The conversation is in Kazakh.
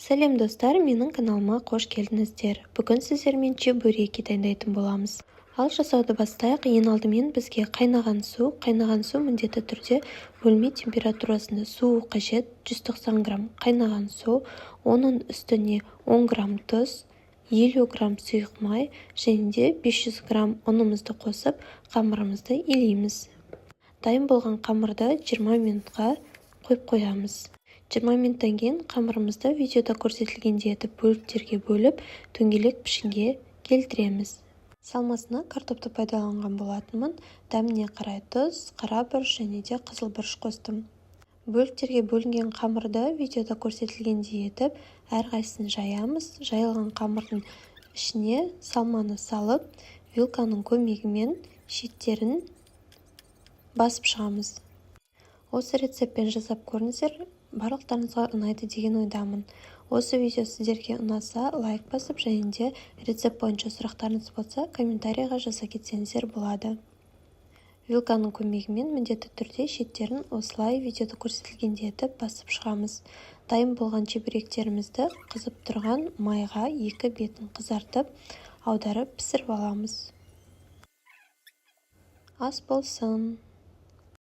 Сәлем достар, менің каналыма қош келдіңіздер. Бүгін сіздермен чебуреки дайындайтын боламыз. Ал жасауды бастайық. Ең алдымен бізге қайнаған су міндетті түрде бөлме температурасында суы қажет. 190 грамм қайнаған су, оның үстіне 10 грамм тұз, 50 грамм сұйық май және де 500 грамм ұнымызды қосып, қамырымызды илейміз. Дайын болған қамырды 20 минутқа қойып қоямыз. 20 минуттан кейін қамырымызды видеода көрсетілгендей етіп бөліктерге бөліп, дөңгелек пішінге келтіреміз. Салмасына картопты пайдаланған болатынмын. Дәміне қарай тұз, қара бұрыш және де қызыл бұрыш қостым. Бөліктерге бөлінген қамырды видеода көрсетілгендей етіп әрқайсысын жаямыз. Жайылған қамырдың ішіне салманы салып, вилканың көмегімен шеттерін басып шығамыз. Осы рецептпен жасап көріңіздер. Барлықтарыңызға ұнайды деген ойдамын. Осы видео сіздерге ұнаса, лайк басып, және де рецепт бойынша сұрақтарыңыз болса, комментарийға жаза кетсеңіздер болады. Вилканың көмегімен міндетті түрде шеттерін осылай видеода көрсетілгендей етіп басып шығамыз. Дайын болған чебуректерімізді қызып тұрған майға екі бетін қызартып, аударып пісіріп аламыз. Ас болсын!